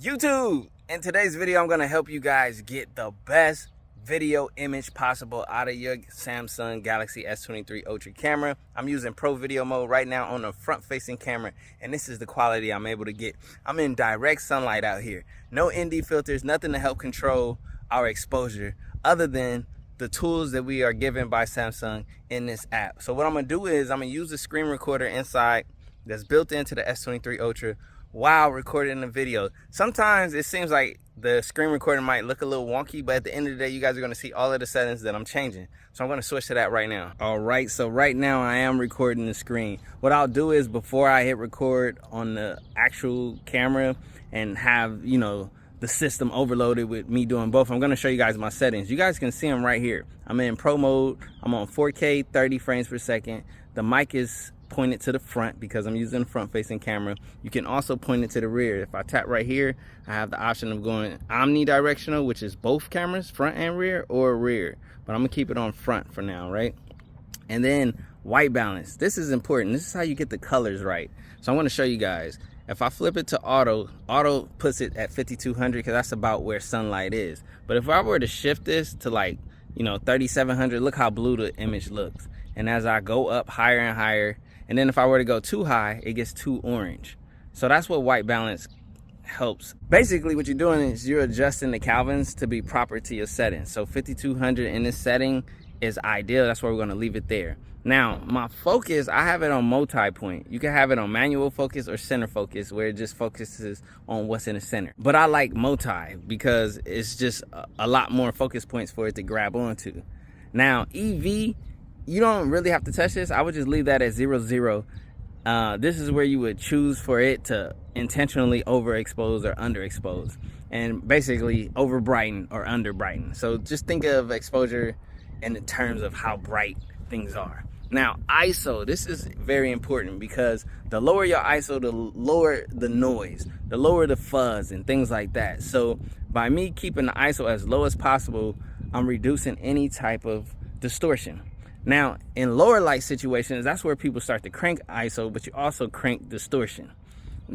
YouTube. In today's video, I'm going to help you guys get the best video image possible out of your Samsung Galaxy S23 Ultra camera. I'm using Pro Video mode right now on the front-facing camera, and this is the quality I'm able to get. I'm in direct sunlight out here. No ND filters, nothing to help control our exposure other than the tools that we are given by Samsung in this app. So what I'm going to do is I'm going to use the screen recorder inside that's built into the S23 Ultra while recording the video. Sometimes it seems like the screen recording might look a little wonky, but at the end of the day, you guys are going to see all of the settings that I'm changing. So I'm going to switch to that right now. All right, so right now I am recording the screen. What I'll do is before I hit record on the actual camera and have, you know, the system overloaded with me doing both, I'm going to show you guys my settings. You guys can see them right here. I'm in Pro mode. I'm on 4K 30 frames per second. The mic is pointed to the front because I'm using the front facing camera. You can also point it to the rear. If I tap right here, I have the option of going omnidirectional, which is both cameras, front and rear, or rear, but I'm gonna keep it on front for now, right? And then white balance. This is important. This is how you get the colors right. So I'm going to show you guys. If I flip it to auto puts it at 5200 because that's about where sunlight is. But if I were to shift this to, like, you know, 3700, look how blue the image looks. And as I go up higher and higher, and then if I were to go too high, it gets too orange. So that's what white balance helps. Basically what you're doing is you're adjusting the Kelvins to be proper to your settings. So 5200 in this setting is ideal. That's why we're going to leave it there. Now my focus, I have it on multi-point. You can have it on manual focus or center focus, where it just focuses on what's in the center. But I like multi because it's just a lot more focus points for it to grab onto. Now EV, you don't really have to touch this. I would just leave that at 0, 0. This is where you would choose for it to intentionally overexpose or underexpose, and basically over brighten or under brighten. So just think of exposure in the terms of how bright things are. Now ISO, this is very important because the lower your ISO, the lower the noise, the lower the fuzz and things like that. So by me keeping the ISO as low as possible, I'm reducing any type of distortion. Now, in lower light situations, that's where people start to crank ISO, but you also crank distortion.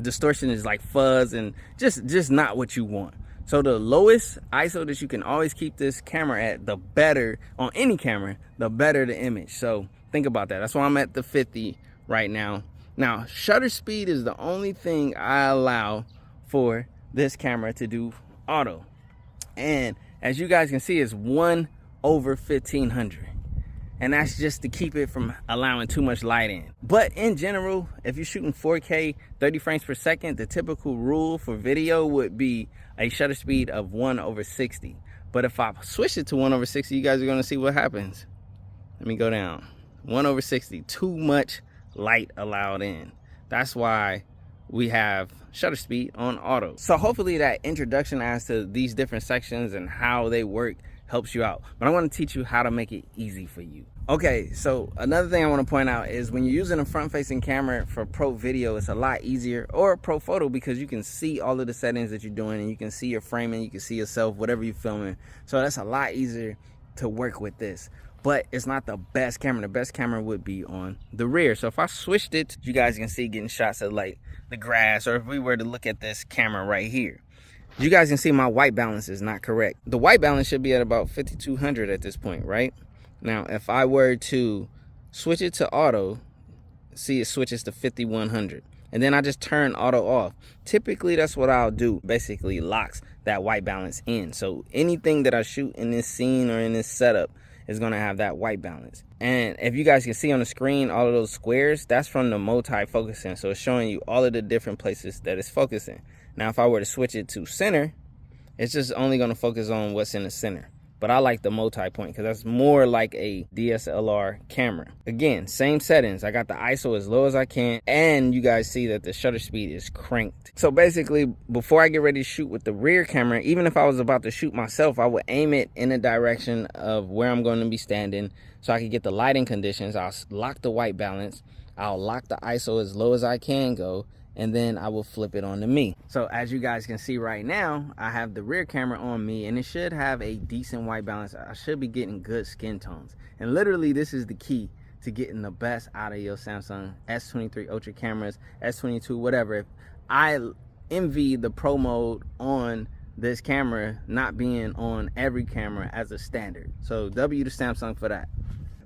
Distortion is like fuzz and just not what you want. So the lowest ISO that you can always keep this camera at, the better, on any camera, the better the image. So think about that. That's why I'm at the 50 right now. Now, shutter speed is the only thing I allow for this camera to do auto. And as you guys can see, it's 1/1500. And that's just to keep it from allowing too much light in. But in general, if you're shooting 4K 30 frames per second, the typical rule for video would be a shutter speed of 1/60. But if I switch it to 1/60, you guys are going to see what happens. Let me go down. 1/60, too much light allowed in. That's why we have shutter speed on auto. So hopefully that introduction as to these different sections and how they work helps you out, but I want to teach you how to make it easy for you. Okay, so another thing I want to point out is when you're using a front-facing camera for Pro Video, it's a lot easier, or Pro Photo, because you can see all of the settings that you're doing and you can see your framing, you can see yourself, whatever you're filming. So that's a lot easier to work with this. But it's not the best camera. The best camera would be on the rear. So if I switched it, you guys can see getting shots of like the grass, or if we were to look at this camera right here, you guys can see my white balance is not correct. The white balance should be at about 5200 at this point, right? Now, if I were to switch it to auto, see it switches to 5100. And then I just turn auto off. Typically, that's what I'll do. Basically locks that white balance in. So anything that I shoot in this scene or in this setup is going to have that white balance. And if you guys can see on the screen, all of those squares, that's from the multi-focusing. So it's showing you all of the different places that it's focusing. Now, if I were to switch it to center, it's just only going to focus on what's in the center. But I like the multi-point because that's more like a DSLR camera. Again, same settings. I got the ISO as low as I can. And you guys see that the shutter speed is cranked. So basically, before I get ready to shoot with the rear camera, even if I was about to shoot myself, I would aim it in the direction of where I'm going to be standing so I can get the lighting conditions. I'll lock the white balance. I'll lock the ISO as low as I can go, and then I will flip it on to me. So as you guys can see right now, I have the rear camera on me, and it should have a decent white balance. I should be getting good skin tones. And literally, this is the key to getting the best out of your Samsung S23 Ultra cameras, S22, whatever. If I envy the pro mode on this camera not being on every camera as a standard. So W to Samsung for that.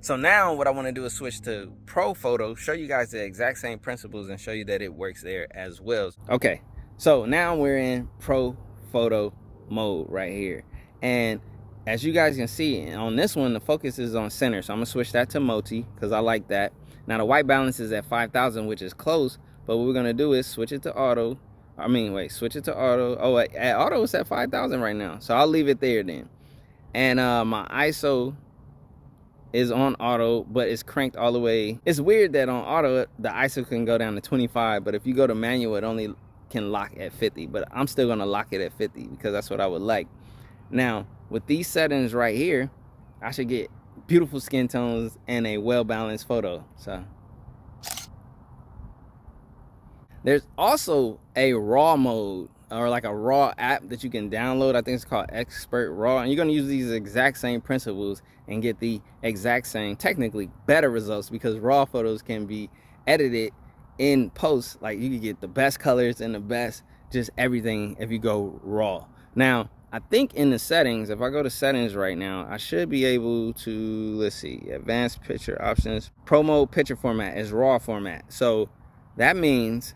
So now what I want to do is switch to pro photo, show you guys the exact same principles and show you that it works there as well. Okay, so now we're in pro photo mode right here. And as you guys can see on this one, the focus is on center. So I'm gonna switch that to multi because I like that. Now the white balance is at 5,000, which is close, but what we're gonna do is switch it to auto. Switch it to auto. Oh, at auto it's at 5,000 right now. So I'll leave it there then. And my ISO is on auto, but it's cranked all the way. It's weird that on auto, the ISO can go down to 25, but if you go to manual, it only can lock at 50, but I'm still gonna lock it at 50 because that's what I would like. Now, with these settings right here, I should get beautiful skin tones and a well-balanced photo. So there's also a raw mode, or like a raw app that you can download. I think it's called Expert Raw, and you're gonna use these exact same principles and get the exact same, technically better results, because raw photos can be edited in post. Like you can get the best colors and the best just everything if you go raw. Now I think in the settings, if I go to settings right now, I should be able to, let's see, advanced picture options, pro mode picture format is raw format. So that means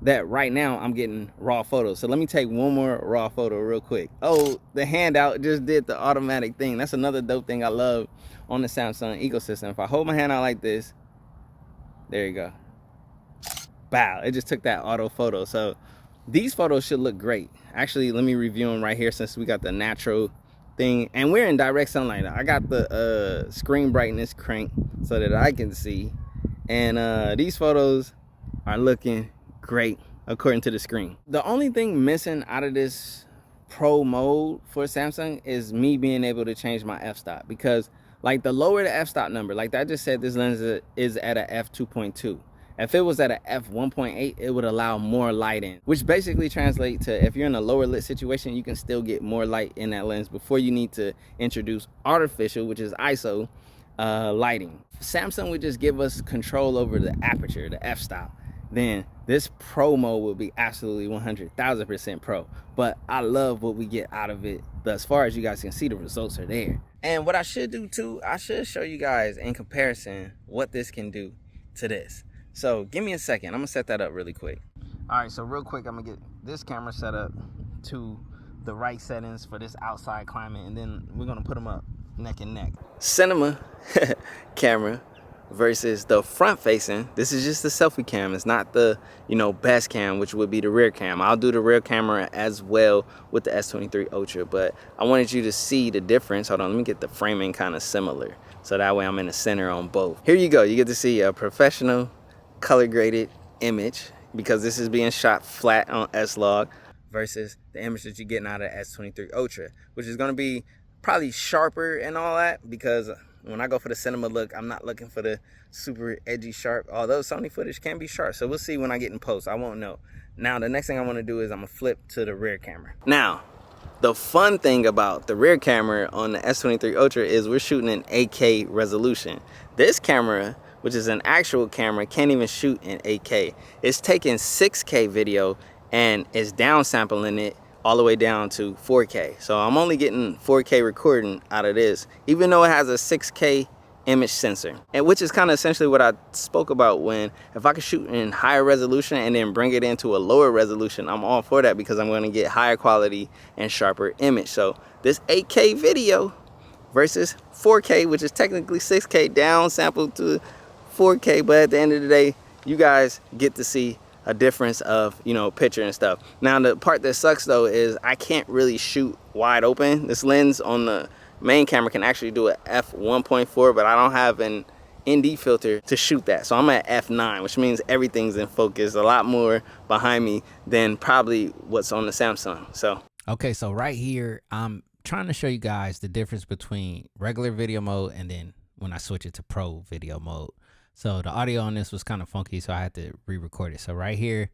that right now I'm getting raw photos. So let me take one more raw photo real quick. Oh, the handout just did the automatic thing. That's another dope thing I love on the Samsung ecosystem. If I hold my hand out like this, there you go. Wow, it just took that auto photo. So these photos should look great. Actually, let me review them right here since we got the natural thing. And we're in direct sunlight. I got the screen brightness cranked so that I can see. And these photos are looking great according to the screen. The only thing missing out of this pro mode for Samsung is me being able to change my f-stop, because like the lower the f-stop number, like I just said, this lens is at a f2.2. If it was at a f1.8, it would allow more light in, which basically translates to if you're in a lower lit situation, you can still get more light in that lens before you need to introduce artificial, which is ISO, lighting. Samsung would just give us control over the aperture, the f-stop. Then this pro mode will be absolutely 100,000% pro. But I love what we get out of it thus far. As you guys can see, the results are there. And what I should do too, I should show you guys in comparison what this can do to this. So give me a second, I'm gonna set that up really quick. All right, so real quick, I'm gonna get this camera set up to the right settings for this outside climate, and then we're gonna put them up neck and neck. Cinema camera versus the front facing. This is just the selfie cam. It's not the, best cam, which would be the rear cam. I'll do the rear camera as well with the S23 Ultra, but I wanted you to see the difference. Hold on, let me get the framing kind of similar, so that way I'm in the center on both. Here you go, you get to see a professional color graded image, because this is being shot flat on S-Log, versus the image that you're getting out of S23 Ultra, which is going to be probably sharper and all that, because when I go for the cinema look, I'm not looking for the super edgy sharp, although Sony footage can be sharp. So we'll see when I get in post, I won't know. Now the next thing I want to do is I'm gonna flip to the rear camera. Now the fun thing about the rear camera on the S23 Ultra is we're shooting in 8K resolution. This camera, which is an actual camera, can't even shoot in 8K. It's taking 6K video and it's downsampling it all the way down to 4K. So I'm only getting 4K recording out of this, even though it has a 6K image sensor. And which is kind of essentially what I spoke about, when if I could shoot in higher resolution and then bring it into a lower resolution, I'm all for that, because I'm gonna get higher quality and sharper image. So this 8K video versus 4K, which is technically 6K downsampled to 4K, but at the end of the day, you guys get to see a difference of, picture and stuff. Now the part that sucks though is I can't really shoot wide open. This lens on the main camera can actually do a f1.4, but I don't have an ND filter to shoot that. So I'm at f9, which means everything's in focus, a lot more behind me than probably what's on the Samsung. So okay, so right here I'm trying to show you guys the difference between regular video mode and then when I switch it to pro video mode. So the audio on this was kind of funky, so I had to re-record it. So right here,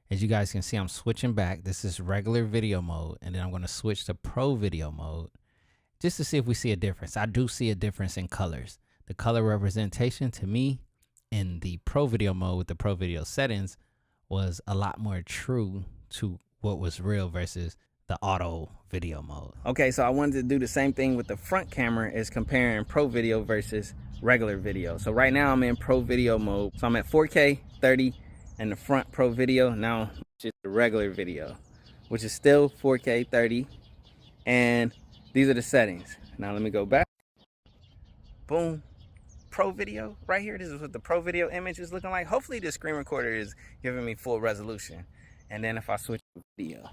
as you guys can see, I'm switching back. This is regular video mode, and then I'm going to switch to pro video mode just to see if we see a difference. I do see a difference in colors. The color representation to me in the pro video mode with the pro video settings was a lot more true to what was real versus the auto video mode. Okay, so I wanted to do the same thing with the front camera, is comparing pro video versus regular video. So right now I'm in pro video mode. So I'm at 4K 30 and the front pro video. Now just the regular video, which is still 4K 30. And these are the settings. Now let me go back. Boom. Pro video right here. This is what the pro video image is looking like. Hopefully the screen recorder is giving me full resolution. And then if I switch to video,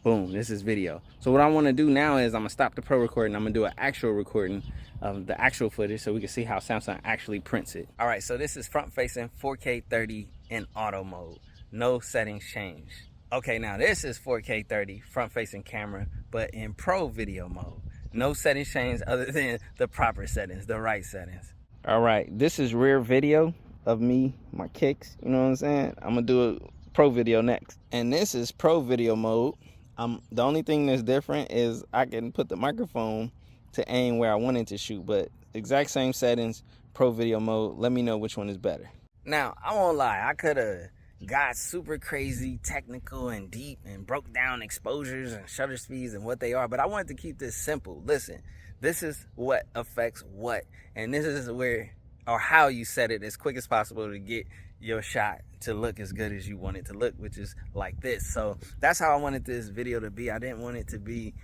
boom, this is video. So what I want to do now is I'm gonna stop the pro recording. I'm gonna do an actual recording of the actual footage so we can see how Samsung actually prints it. All right, so this is front facing 4K 30 in auto mode. No settings changed. Okay, now this is 4K 30 front facing camera, but in pro video mode. No settings changed other than the proper settings, the right settings. All right, this is rear video of me, my kicks, you know what I'm saying? I'm gonna do a pro video next. And this is pro video mode. The only thing that's different is I can put the microphone to aim where I wanted to shoot, but exact same settings, pro video mode. Let me know which one is better. Now, I won't lie, I could have got super crazy technical and deep and broke down exposures and shutter speeds and what they are, but I wanted to keep this simple. Listen, this is what affects what, and this is where or how you set it as quick as possible to get your shot to look as good as you want it to look, which is like this. So that's how I wanted this video to be. I didn't want it to be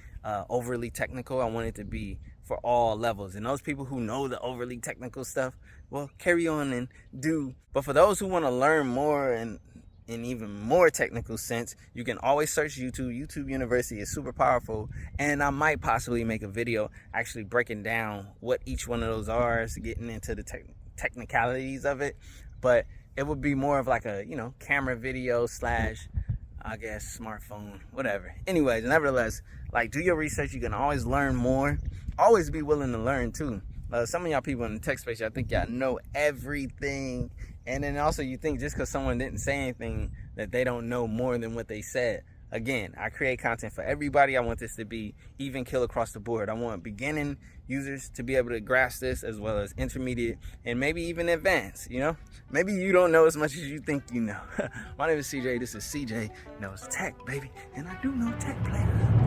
overly technical. I want it to be for all levels. And those people who know the overly technical stuff, well, carry on and do. But for those who want to learn more and in even more technical sense, you can always search YouTube. YouTube University is super powerful, and I might possibly make a video actually breaking down what each one of those are, so getting into the technicalities of it. But it would be more of like a, you know, camera video slash, I guess, smartphone, whatever. Anyways, nevertheless, like, do your research. You can always learn more. Always be willing to learn too. Some of y'all people in the tech space, I think y'all know everything. And then also you think just because someone didn't say anything that they don't know more than what they said. Again, I create content for everybody. I want this to be even kill across the board. I want beginning users to be able to grasp this, as well as intermediate and maybe even advanced, you know? Maybe you don't know as much as you think you know. My name is CJ. This is CJ Knows Tech, baby. And I do know tech, player.